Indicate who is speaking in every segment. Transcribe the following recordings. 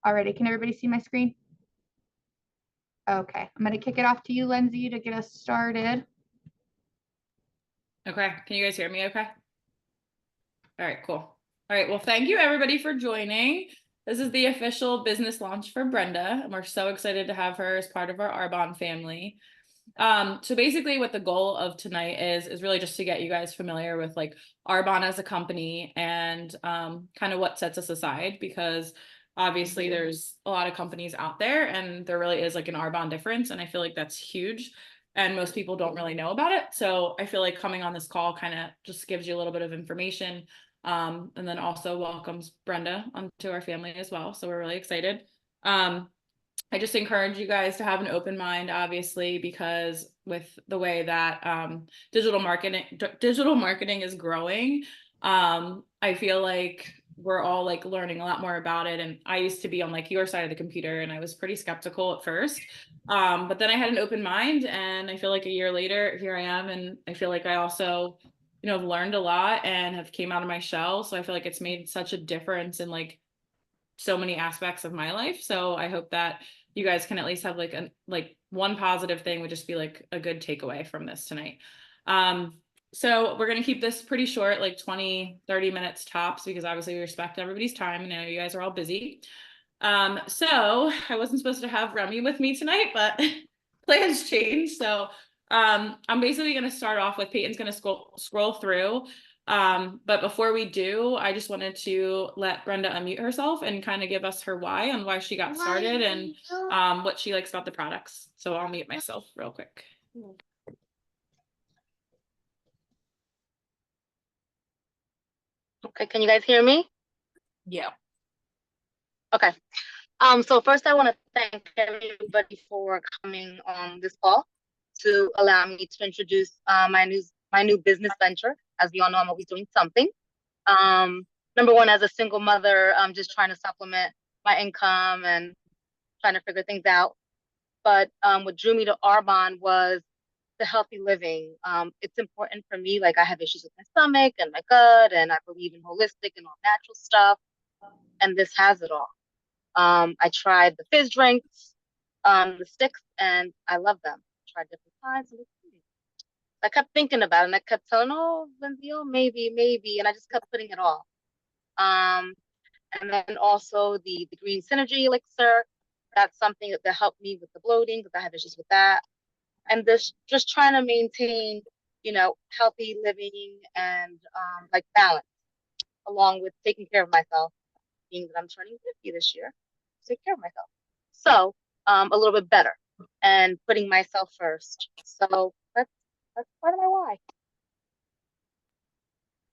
Speaker 1: Alrighty, can everybody see my screen? Okay, I'm going to kick it off to you, Lindsay, to get us started.
Speaker 2: Okay, can you guys hear me okay? All right, cool. All right, well, thank you everybody for joining. This is the official business launch for Brenda, and we're so excited to have her as part of our Arbonne family. So basically what the goal of tonight is really just to get you guys familiar with like Arbonne as a company and kind of what sets us aside, because obviously there's a lot of companies out there and there really is like an Arbonne difference, and I feel like that's huge and most people don't really know about it. So I feel like coming on this call kind of just gives you a little bit of information, and then also welcomes Brenda onto our family as well. So we're really excited. I just encourage you guys to have an open mind, obviously, because with the way that digital marketing is growing, I feel like we're all like learning a lot more about it. And I used to be on like your side of the computer, and I was pretty skeptical at first, but then I had an open mind, and I feel like a year later, here I am, and I feel like I also, have learned a lot and have came out of my shell. So I feel like it's made such a difference in like so many aspects of my life. So I hope that you guys can at least have like one positive thing would just be like a good takeaway from this tonight. So we're going to keep this pretty short, like 20-30 minutes tops, because obviously we respect everybody's time and I know you guys are all busy. So I wasn't supposed to have Remy with me tonight, but plans changed. So I'm basically going to start off with Peyton's going to scroll through. But before we do, I just wanted to let Brenda unmute herself and kind of give us her why on why she got started and what she likes about the products. So I'll mute myself real quick.
Speaker 3: Okay, can you guys hear me?
Speaker 2: Yeah.
Speaker 3: Okay. So first I want to thank everybody for coming on this call to allow me to introduce my new business venture. As we all know, I'm always doing something. Number one, as a single mother, I'm just trying to supplement my income and trying to figure things out. But what drew me to Arbonne was the healthy living. It's important for me. Like I have issues with my stomach and my gut, and I believe in holistic and all natural stuff. And this has it all. I tried the fizz drinks, the sticks, and I love them. I tried different kinds. I kept thinking about it, and I kept telling, oh, Lindsay, oh, maybe, and I just kept putting it off. And then also the green synergy elixir. That's something that helped me with the bloating because I have issues with that. And this just trying to maintain, healthy living and like balance, along with taking care of myself, being that I'm turning 50 this year, take care of myself. So a little bit better and putting myself first. So that's part of my why.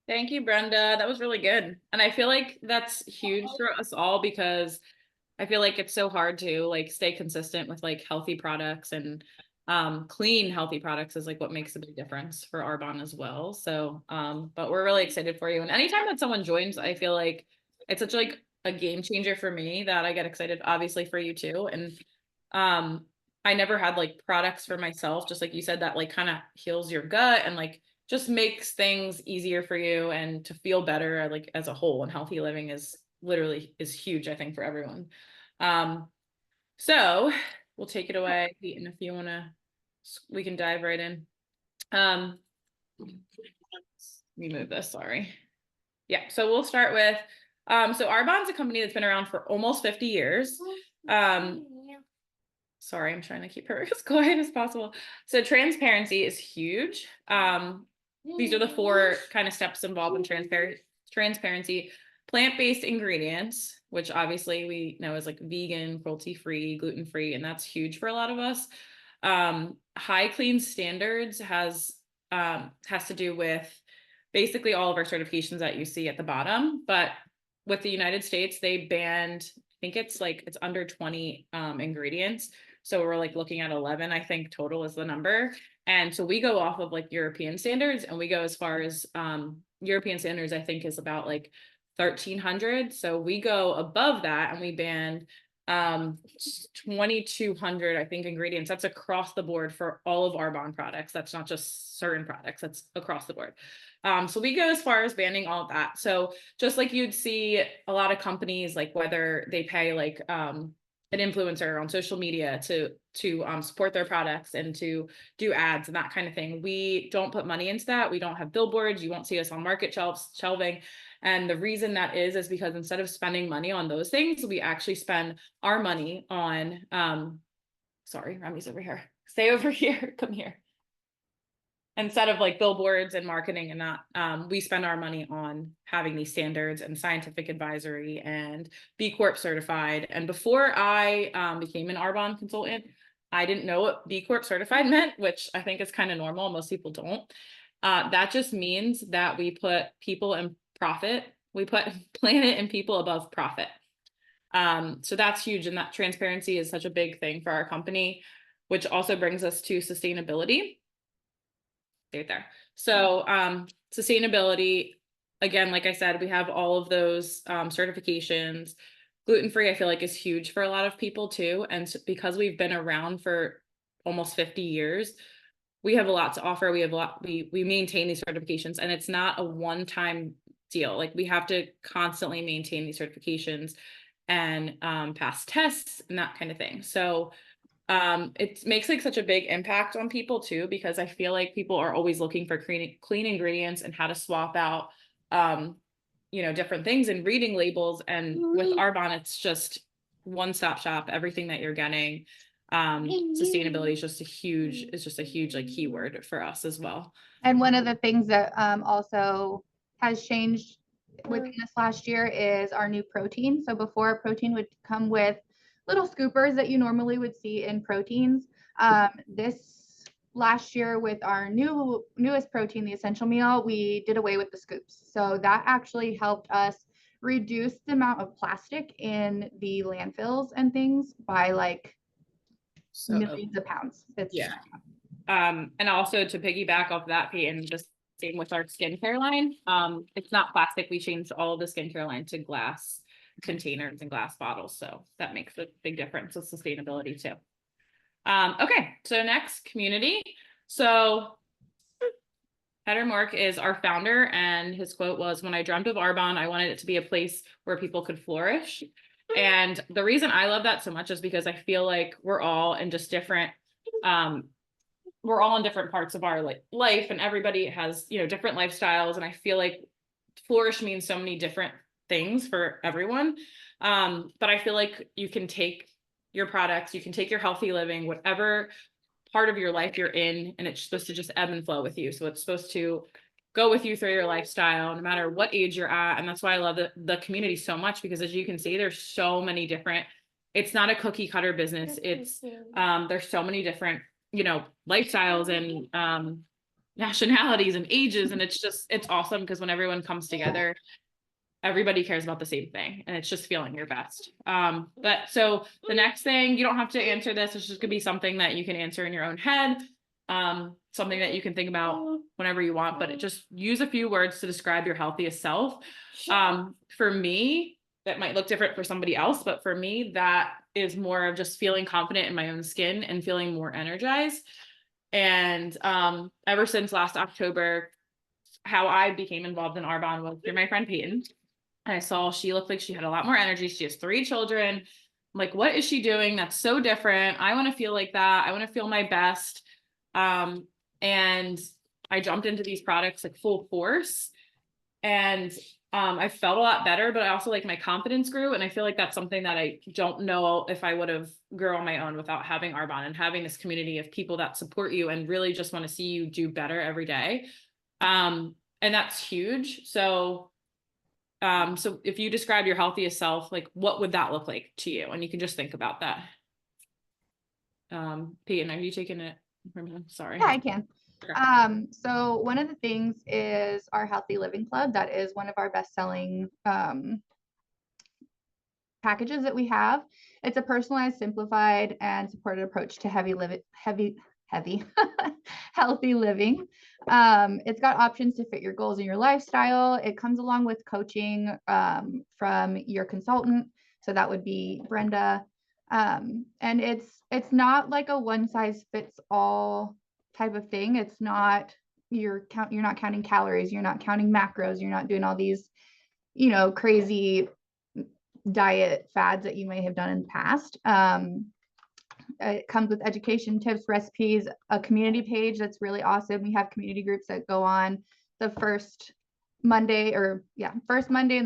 Speaker 2: Thank you, Brenda. That was really good. And I feel like that's huge for us all, because I feel like it's so hard to like stay consistent with like healthy products, and clean healthy products is like what makes a big difference for Arbonne as well. So but we're really excited for you, and anytime that someone joins, I feel like it's such like a game changer for me that I get excited, obviously for you too. And I never had like products for myself, just like you said, that like kind of heals your gut and like just makes things easier for you and to feel better like as a whole. And healthy living is huge, I think, for everyone. So we'll take it away, Peyton, if you want to, we can dive right in. Let me move this, sorry. Yeah, so we'll start with, so Arbonne's a company that's been around for almost 50 years. Sorry, I'm trying to keep her as quiet as possible. So transparency is huge. These are the 4 kind of steps involved in transparency. Plant-based ingredients, which obviously we know is like vegan, cruelty-free, gluten-free, and that's huge for a lot of us. High clean standards has to do with basically all of our certifications that you see at the bottom. But with the United States, they banned, I think it's under 20 ingredients. So we're like looking at 11, I think total is the number. And so we go off of like European standards, and we go as far as European standards, I think, is about like 1,300. So we go above that, and we banned 2,200, I think, ingredients. That's across the board for all of Arbonne products. That's not just certain products, that's across the board. So we go as far as banning all of that. So just like you'd see a lot of companies, like whether they pay like an influencer on social media to support their products and to do ads and that kind of thing. We don't put money into that. We don't have billboards. You won't see us on market shelving. And the reason that is because instead of spending money on those things, we actually spend our money on, sorry, Remy's over here. Stay over here, come here. Instead of like billboards and marketing and that, we spend our money on having these standards and scientific advisory and B Corp certified. And before I became an Arbonne consultant, I didn't know what B Corp certified meant, which I think is kind of normal. Most people don't. That just means that we put people in profit. We put planet and people above profit. So that's huge. And that transparency is such a big thing for our company, which also brings us to sustainability. Right there. So sustainability, again, like I said, we have all of those certifications. Gluten-free, I feel like, is huge for a lot of people too. And so because we've been around for almost 50 years, we have a lot to offer. We have a lot, we maintain these certifications, and it's not a one-time deal. Like we have to constantly maintain these certifications and pass tests and that kind of thing. So it makes like such a big impact on people too, because I feel like people are always looking for clean ingredients and how to swap out, different things and reading labels. And with Arbonne, it's just one-stop shop, everything that you're getting. Sustainability is just a huge like keyword for us as well.
Speaker 1: And one of the things that also has changed within this last year is our new protein. So before, protein would come with little scoopers that you normally would see in proteins. This last year with our newest protein, the essential meal, we did away with the scoops. So that actually helped us reduce the amount of plastic in the landfills and things by like millions of pounds.
Speaker 2: And also to piggyback off that, Pete, and just same with our skincare line, it's not plastic. We changed all of the skincare line to glass containers and glass bottles. So that makes a big difference with sustainability too. Okay, so next, community. So Peter Mork is our founder, and his quote was, "When I dreamt of Arbonne, I wanted it to be a place where people could flourish." And the reason I love that so much is because I feel like we're all in just different, we're all in different parts of our life, and everybody has, different lifestyles. And I feel like flourish means so many different things for everyone. But I feel like you can take your products, you can take your healthy living, whatever part of your life you're in, and it's supposed to just ebb and flow with you. So it's supposed to go with you through your lifestyle, no matter what age you're at. And that's why I love the community so much, because as you can see, there's so many different, it's not a cookie cutter business. It's, there's so many different, lifestyles and nationalities and ages. And it's awesome, because when everyone comes together, everybody cares about the same thing, and it's just feeling your best. But so the next thing, you don't have to answer this. It's just gonna be something that you can answer in your own head. Something that you can think about whenever you want, but just use a few words to describe your healthiest self. For me, that might look different for somebody else, but for me, that is more of just feeling confident in my own skin and feeling more energized. And ever since last October, how I became involved in Arbonne was through my friend Peyton. I saw she looked like she had a lot more energy. She has 3 children. I'm like, what is she doing that's so different? I want to feel like that. I want to feel my best. And I jumped into these products like full force, and I felt a lot better, but I also like my confidence grew. And I feel like that's something that I don't know if I would have grown on my own without having Arbonne and having this community of people that support you and really just want to see you do better every day. And that's huge. So if you describe your healthiest self, like what would that look like to you? And you can just think about that. Peyton, are you taking it? Sorry.
Speaker 1: Yeah, I can.
Speaker 2: Okay.
Speaker 1: So one of the things is our Healthy Living Club. That is one of our best-selling packages that we have. It's a personalized, simplified, and supported approach to healthy living. It's got options to fit your goals and your lifestyle. It comes along with coaching from your consultant. So that would be Brenda. And it's not like a one size fits all type of thing. It's not you're not counting calories, you're not counting macros, you're not doing all these, you know, crazy diet fads that you may have done in the past. It comes with education, tips, recipes, a community page that's really awesome. We have community groups that go on the first Monday and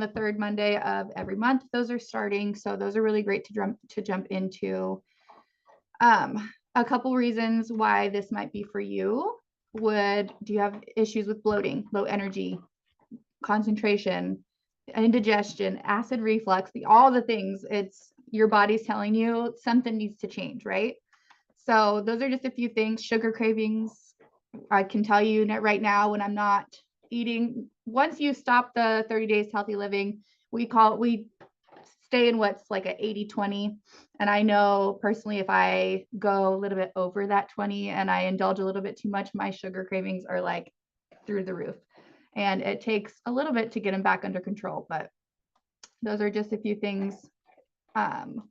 Speaker 1: the third Monday of every month. Those are starting, so those are really great to jump into. A couple reasons why this might be for you do you have issues with bloating, low energy, concentration, indigestion, acid reflux, all the things? It's your body's telling you something needs to change, right? So those are just a few things. Sugar cravings, I can tell you right now, when I'm not eating, once you stop the 30 days healthy living, we stay in what's like a 80-20. And I know personally, if I go a little bit over that 20 and I indulge a little bit too much, my sugar cravings are like through the roof. And it takes a little bit to get them back under control, but those are just a few things.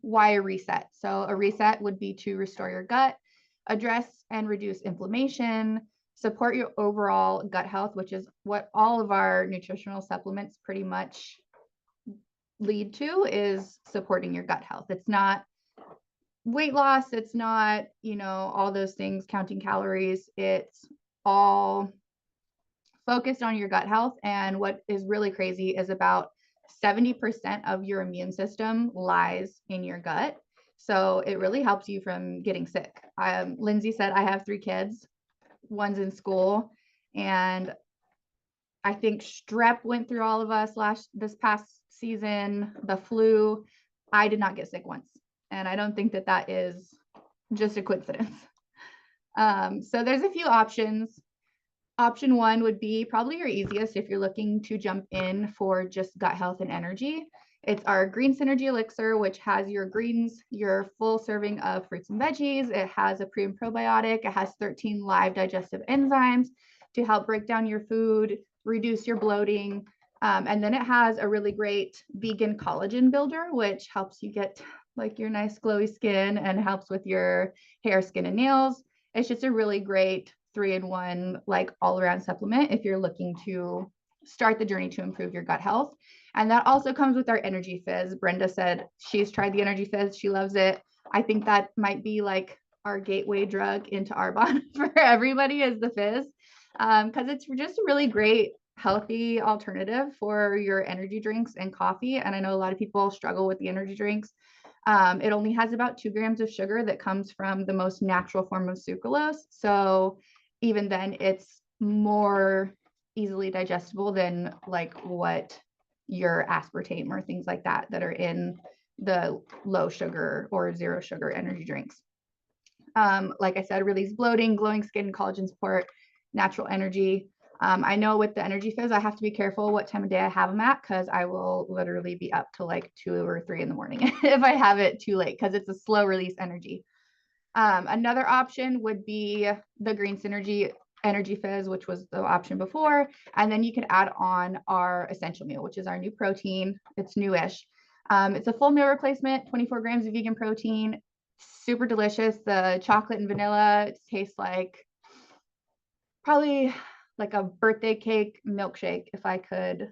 Speaker 1: Why a reset? So a reset would be to restore your gut, address and reduce inflammation, support your overall gut health, which is what all of our nutritional supplements pretty much lead to, is supporting your gut health. It's not weight loss. It's not, you know, all those things, counting calories. It's all focused on your gut health. And what is really crazy is about 70% of your immune system lies in your gut. So it really helps you from getting sick. Lindsay said, I have 3 kids, one's in school, and I think strep went through all of us this past season, the flu. I did not get sick once. And I don't think that is just a coincidence. So there's a few options. Option 1 would be probably your easiest if you're looking to jump in for just gut health and energy. It's our Green Synergy Elixir, which has your greens, your full serving of fruits and veggies. It has a pre and probiotic. It has 13 live digestive enzymes to help break down your food, reduce your bloating. And then it has a really great vegan collagen builder, which helps you get like your nice glowy skin and helps with your hair, skin, and nails. It's just a really great 3-in-1, like all around supplement if you're looking to start the journey to improve your gut health. And that also comes with our Energy Fizz. Brenda said she's tried the Energy Fizz. She loves it. I think that might be like our gateway drug into Arbonne for everybody, is the Fizz, because it's just a really great healthy alternative for your energy drinks and coffee. And I know a lot of people struggle with the energy drinks. It only has about 2 grams of sugar that comes from the most natural form of sucralose. So even then, it's more easily digestible than like what your aspartame or things like that are in the low sugar or 0 sugar energy drinks. Like I said, relieves bloating, glowing skin, collagen support, natural energy. I know with the Energy Fizz, I have to be careful what time of day I have them at, because I will literally be up to like 2 or 3 in the morning if I have it too late, because it's a slow release energy. Another option would be the Green Synergy Energy Fizz, which was the option before. And then you could add on our Essential Meal, which is our new protein. It's newish. It's a full meal replacement, 24 grams of vegan protein, super delicious. The chocolate and vanilla tastes like probably like a birthday cake milkshake, if I could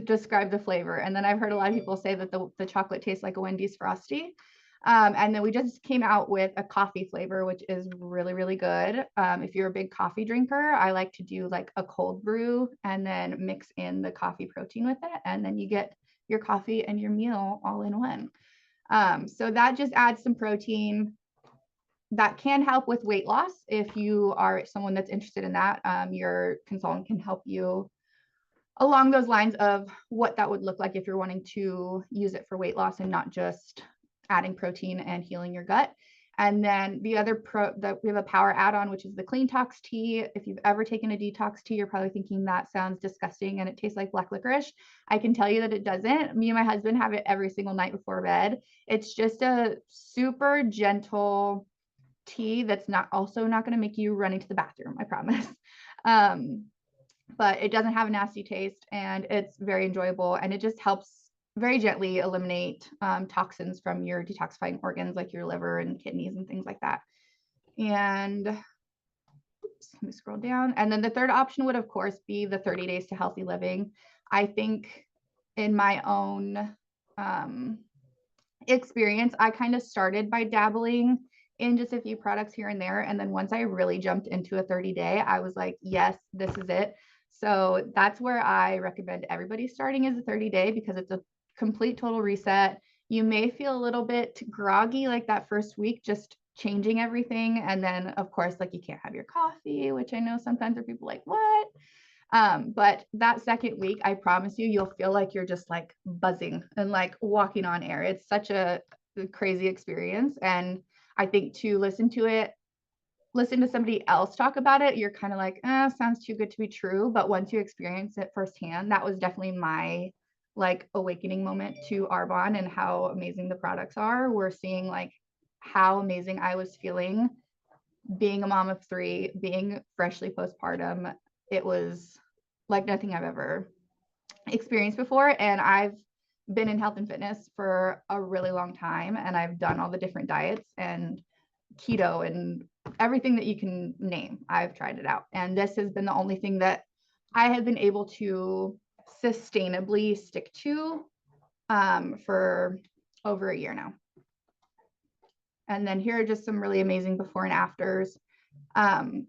Speaker 1: describe the flavor. And then I've heard a lot of people say that the chocolate tastes like a Wendy's Frosty. And then we just came out with a coffee flavor, which is really, really good. If you're a big coffee drinker, I like to do like a cold brew and then mix in the coffee protein with it. And then you get your coffee and your meal all in one. So that just adds some protein. That can help with weight loss. If you are someone that's interested in that, your consultant can help you along those lines of what that would look like if you're wanting to use it for weight loss and not just adding protein and healing your gut. And then the other we have a power add-on, which is the Clean Tox tea. If you've ever taken a detox tea, you're probably thinking that sounds disgusting and it tastes like black licorice. I can tell you that it doesn't. Me and my husband have it every single night before bed. It's just a super gentle tea that's not going to make you run into the bathroom, I promise. But it doesn't have a nasty taste and it's very enjoyable, and it just helps very gently eliminate toxins from your detoxifying organs like your liver and kidneys and things like that. And oops, let me scroll down. And then the third option would of course be the 30 days to healthy living. I think in my own experience, I kind of started by dabbling in just a few products here and there. And then once I really jumped into a 30-day, I was like, yes, this is it. So that's where I recommend everybody starting is a 30-day because it's a complete total reset. You may feel a little bit groggy like that first week, just changing everything. And then of course, like you can't have your coffee, which I know sometimes are people like, what? But that second week, I promise you, you'll feel like you're just like buzzing and like walking on air. It's such a crazy experience. And I think to listen to somebody else talk about it, you're kind of like, sounds too good to be true. But once you experience it firsthand, that was definitely my like awakening moment to Arbonne and how amazing the products are. We're seeing like how amazing I was feeling being a mom of 3, being freshly postpartum. It was like nothing I've ever experienced before. And I've been in health and fitness for a really long time. And I've done all the different diets and keto and everything that you can name. I've tried it out. And this has been the only thing that I have been able to sustainably stick to for over a year now. And then here are just some really amazing before and afters. One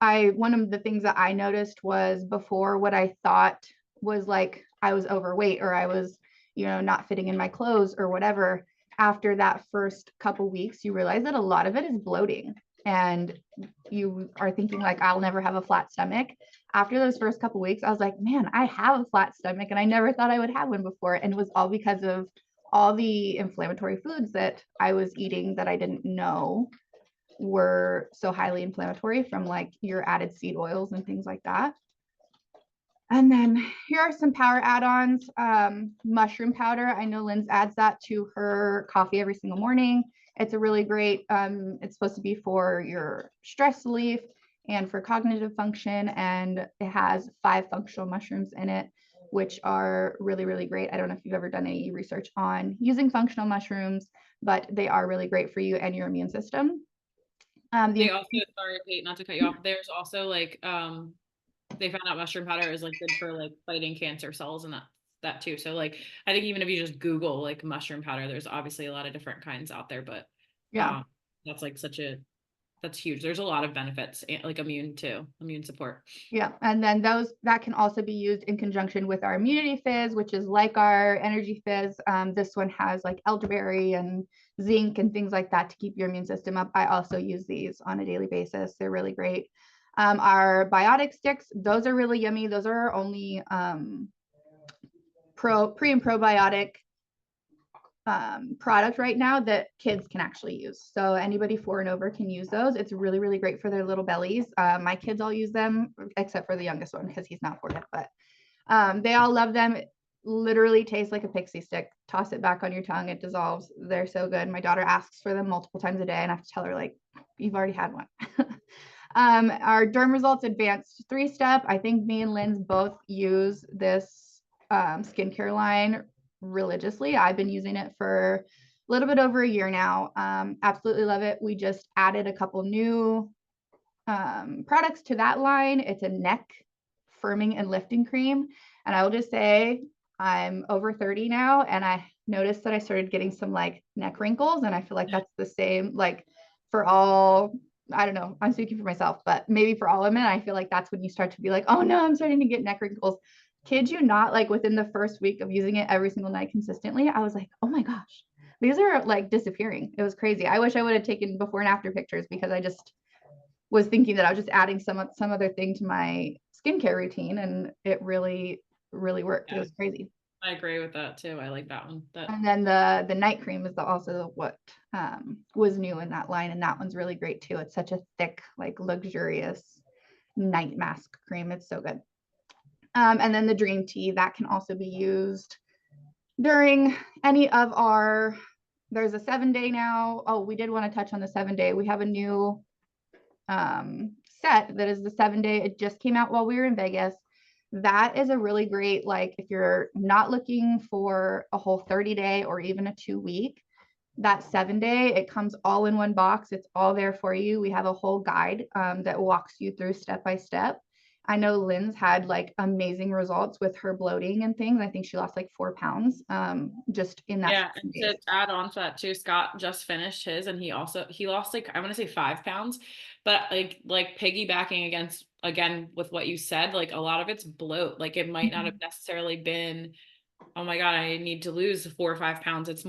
Speaker 1: of the things that I noticed was before what I thought was like I was overweight or I was, not fitting in my clothes or whatever. After that first couple weeks, you realize that a lot of it is bloating and you are thinking like, I'll never have a flat stomach. After those first couple weeks, I was like, man, I have a flat stomach and I never thought I would have one before. And it was all because of all the inflammatory foods that I was eating that I didn't know were so highly inflammatory from like your added seed oils and things like that. And then here are some power add-ons. Mushroom powder. I know Lynn's adds that to her coffee every single morning. It's a really great, it's supposed to be for your stress relief and for cognitive function. And it has 5 functional mushrooms in it, which are really, really great. I don't know if you've ever done any research on using functional mushrooms, but they are really great for you and your immune system.
Speaker 2: They also, sorry, Kate, not to cut you off. There's also like, they found out mushroom powder is like good for like fighting cancer cells and that too. So like, I think even if you just Google like mushroom powder, there's obviously a lot of different kinds out there, but
Speaker 1: yeah,
Speaker 2: that's like that's huge. There's a lot of benefits, like immune support.
Speaker 1: Yeah. And then that can also be used in conjunction with our immunity fizz, which is like our energy fizz. This one has like elderberry and zinc and things like that to keep your immune system up. I also use these on a daily basis. They're really great. Our biotic sticks, those are really yummy. Those are our only pre and probiotic product right now that kids can actually use. So anybody 4 and over can use those. It's really, really great for their little bellies. My kids all use them, except for the youngest one because he's not 4 yet, but they all love them. It literally tastes like a pixie stick. Toss it back on your tongue. It dissolves. They're so good. My daughter asks for them multiple times a day and I have to tell her like, you've already had one. Our Derm Results Advanced 3-step. I think me and Lynn's both use this skincare line religiously. I've been using it for a little bit over a year now. Absolutely love it. We just added a couple new products to that line. It's a neck firming and lifting cream. And I will just say I'm over 30 now and I noticed that I started getting some like neck wrinkles and I feel like that's the same like for all, I don't know, I'm speaking for myself, but maybe for all women, I feel like that's when you start to be like, oh no, I'm starting to get neck wrinkles. Kid you not, like within the first week of using it every single night consistently, I was like, oh my gosh, these are like disappearing. It was crazy. I wish I would have taken before and after pictures because I just was thinking that I was just adding some other thing to my skincare routine and it really, really worked. It was crazy.
Speaker 2: I agree with that too. I like that one.
Speaker 1: And then the night cream is also what was new in that line. And that one's really great too. It's such a thick, like luxurious night mask cream. It's so good. And then the Dream Tea, that can also be used during any of our, there's a 7-day now. Oh, we did want to touch on the 7-day. We have a new set that is the 7-day. It just came out while we were in Vegas. That is a really great, like if you're not looking for a whole 30-day or even a 2-week, that 7-day, it comes all in one box. It's all there for you. We have a whole guide that walks you through step by step. I know Lynn's had like amazing results with her bloating and things. I think she lost like 4 pounds just in that.
Speaker 2: Yeah, and to add on to that too, Scott just finished his, and he lost like, I want to say 5 pounds, but like piggybacking again with what you said, like a lot of it's bloat. Like it might not have necessarily been, oh my God, I need to lose 4 or 5 pounds. It's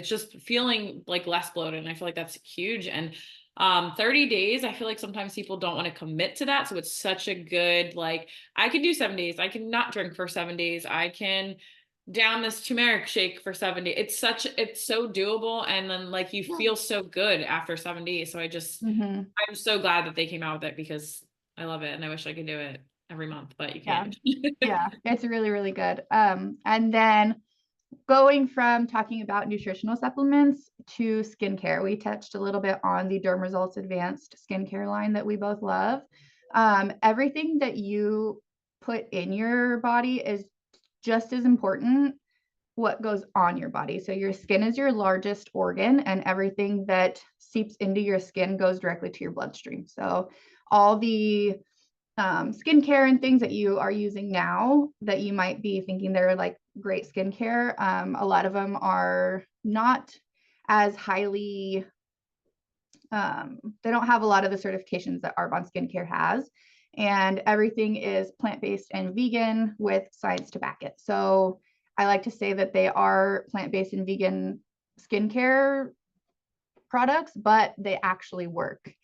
Speaker 2: just feeling like less bloated. And I feel like that's huge. And 30 days, I feel like sometimes people don't want to commit to that. So it's such a good, like, I can do 7 days. I can not drink for 7 days. I can down this turmeric shake for 7 days. It's so doable. And then like you feel so good after 7 days. So I'm so glad that they came out with it because I love it. And I wish I could do it every month, but you can't.
Speaker 1: Yeah, it's really, really good. And then going from talking about nutritional supplements to skincare, we touched a little bit on the Derm Results Advanced skincare line that we both love. Everything that you put in your body is just as important what goes on your body. So your skin is your largest organ, and everything that seeps into your skin goes directly to your bloodstream. So all the skincare and things that you are using now that you might be thinking they're like great skincare, a lot of them are not as highly, they don't have a lot of the certifications that Arbonne Skincare has. And everything is plant-based and vegan with science to back it. So I like to say that they are plant-based and vegan skincare products, but they actually work.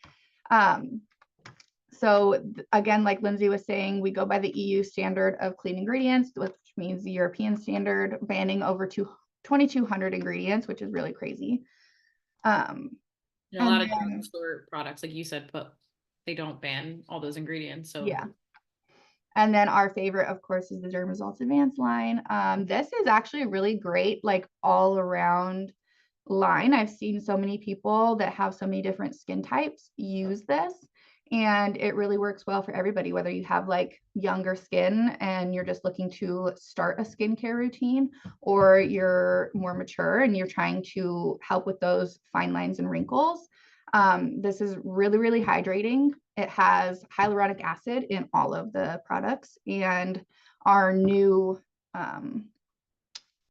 Speaker 1: So again, like Lindsay was saying, we go by the EU standard of clean ingredients, which means the European standard banning over 2,200 ingredients, which is really crazy.
Speaker 2: A lot of drugstore products, like you said, but they don't ban all those ingredients. So
Speaker 1: yeah. And then our favorite, of course, is the Derm Results Advanced line. This is actually a really great, like all around line. I've seen so many people that have so many different skin types use this, and it really works well for everybody, whether you have like younger skin and you're just looking to start a skincare routine, or you're more mature and you're trying to help with those fine lines and wrinkles. This is really, really hydrating. It has hyaluronic acid in all of the products, and our new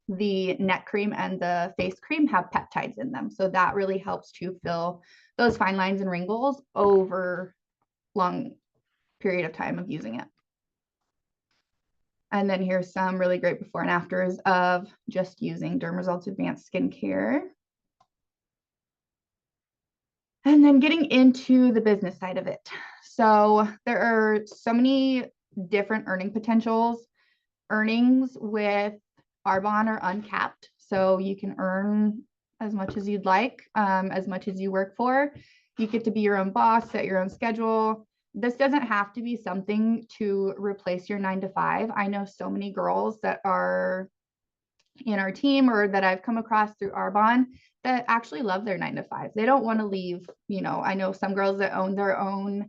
Speaker 1: the neck cream and the face cream have peptides in them. So that really helps to fill those fine lines and wrinkles over long period of time of using it. And then here's some really great before and afters of just using Derm Results Advanced Skincare. And then getting into the business side of it. So there are so many different earning potentials. Earnings with Arbonne are uncapped. So you can earn as much as you'd like, as much as you work for. You get to be your own boss, set your own schedule. This doesn't have to be something to replace your 9 to 5. I know so many girls that are in our team or that I've come across through Arbonne that actually love their 9 to 5. They don't want to leave. You know, I know some girls that own their own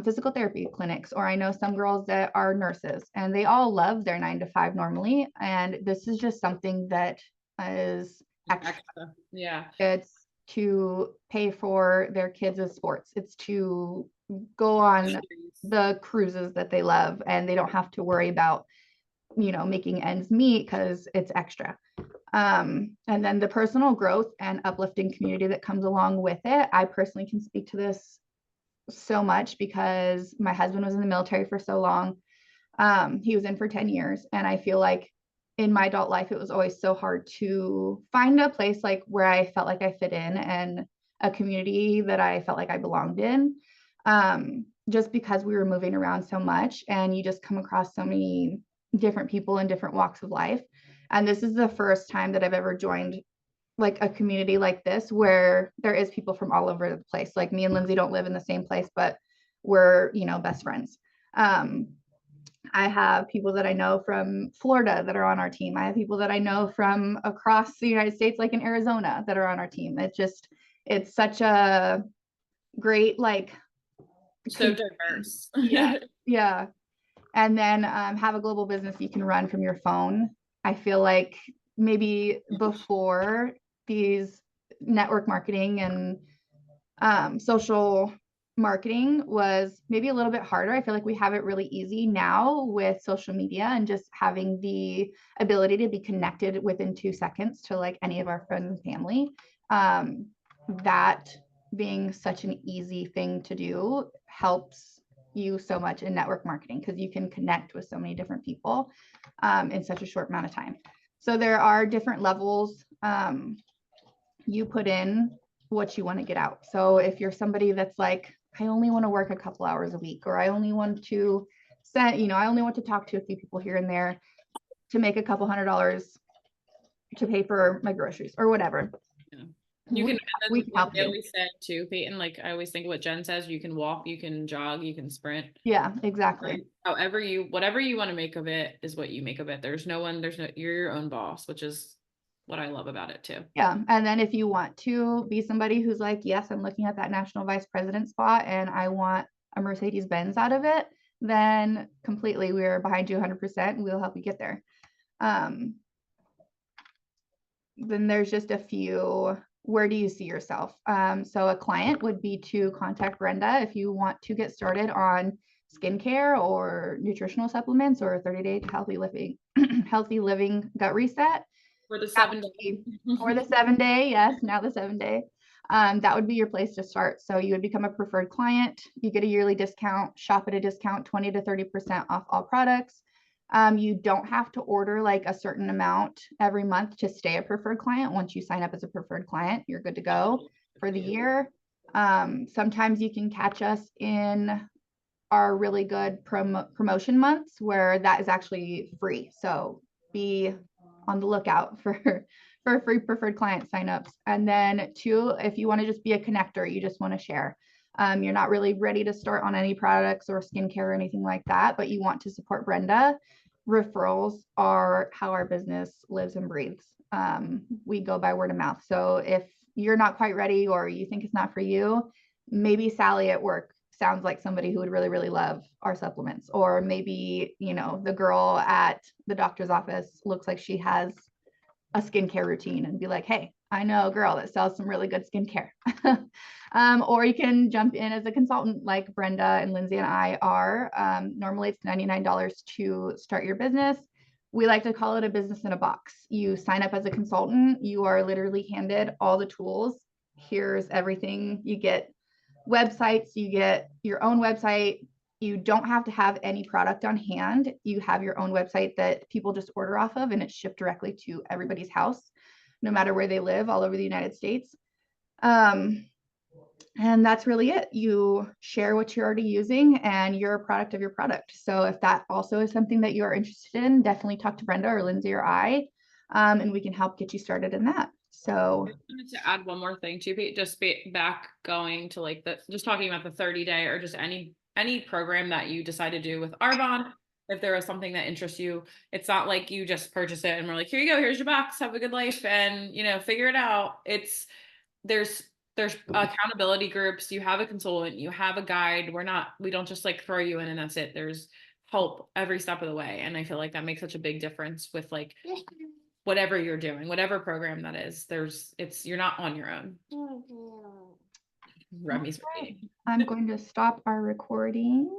Speaker 1: physical therapy clinics, or I know some girls that are nurses, and they all love their 9 to 5 normally. And this is just something that is extra.
Speaker 2: Yeah.
Speaker 1: It's to pay for their kids' sports. It's to go on the cruises that they love, and they don't have to worry about, you know, making ends meet because it's extra. And then the personal growth and uplifting community that comes along with it. I personally can speak to this so much because my husband was in the military for so long. He was in for 10 years. And I feel like in my adult life, it was always so hard to find a place like where I felt like I fit in and a community that I felt like I belonged in. Just because we were moving around so much, and you just come across so many different people in different walks of life. And this is the first time that I've ever joined like a community like this where there is people from all over the place. Like me and Lindsay don't live in the same place, but we're, you know, best friends. I have people that I know from Florida that are on our team. I have people that I know from across the United States, like in Arizona, that are on our team. It's such a great, like,
Speaker 2: so diverse.
Speaker 1: Yeah. Yeah. And then have a global business you can run from your phone. I feel like maybe before these network marketing and social marketing was maybe a little bit harder. I feel like we have it really easy now with social media and just having the ability to be connected within 2 seconds to like any of our friends and family. That being such an easy thing to do helps you so much in network marketing because you can connect with so many different people in such a short amount of time. So there are different levels. You put in what you want to get out. So if you're somebody that's like, I only want to work a couple hours a week, or I only want to send, I only want to talk to a few people here and there to make a couple $100 to pay for my groceries or whatever.
Speaker 2: Yeah. You can,
Speaker 1: we can help
Speaker 2: I
Speaker 1: you.
Speaker 2: always said too, Peyton, like I always think what Jen says, you can walk, you can jog, you can sprint.
Speaker 1: Yeah, exactly.
Speaker 2: Whatever you want to make of it is what you make of it. You're your own boss, which is what I love about it too.
Speaker 1: Yeah. And then if you want to be somebody who's like, yes, I'm looking at that national vice president spot and I want a Mercedes Benz out of it, then completely we're behind you 100%. We'll help you get there. Then there's just a few, where do you see yourself? So a client would be to contact Brenda if you want to get started on skincare or nutritional supplements or a 30-day healthy living gut reset.
Speaker 2: For the 7 day.
Speaker 1: Or the 7-day, yes, now the 7-day. That would be your place to start. So you would become a preferred client. You get a yearly discount, shop at a discount, 20 to 30% off all products. You don't have to order like a certain amount every month to stay a preferred client. Once you sign up as a preferred client, you're good to go for the year. Sometimes you can catch us in our really good promotion months where that is actually free. So be on the lookout for free preferred client signups. And then 2, if you want to just be a connector, you just want to share. You're not really ready to start on any products or skincare or anything like that, but you want to support Brenda. Referrals are how our business lives and breathes. We go by word of mouth. So if you're not quite ready or you think it's not for you, maybe Sally at work sounds like somebody who would really, really love our supplements. Or maybe, the girl at the doctor's office looks like she has a skincare routine and be like, hey, I know a girl that sells some really good skincare. Or you can jump in as a consultant like Brenda and Lindsay and I are. Normally it's $99 to start your business. We like to call it a business in a box. You sign up as a consultant, you are literally handed all the tools. Here's everything. You get websites, you get your own website. You don't have to have any product on hand. You have your own website that people just order off of and it's shipped directly to everybody's house, no matter where they live all over the United States. And that's really it. You share what you're already using and you're a product of your product. So if that also is something that you're interested in, definitely talk to Brenda or Lindsay or I, and we can help get you started in that. So
Speaker 2: I wanted to add one more thing too, Pete, just back going to like just talking about the 30-day or just any program that you decide to do with Arbonne. If there is something that interests you, it's not like you just purchase it and we're like, here you go, here's your box, have a good life and figure it out. There's accountability groups, you have a consultant, you have a guide. We don't just like throw you in and that's it. There's help every step of the way. And I feel like that makes such a big difference with like whatever you're doing, whatever program that is, you're not on your own. Remy's repeating.
Speaker 1: I'm going to stop our recording.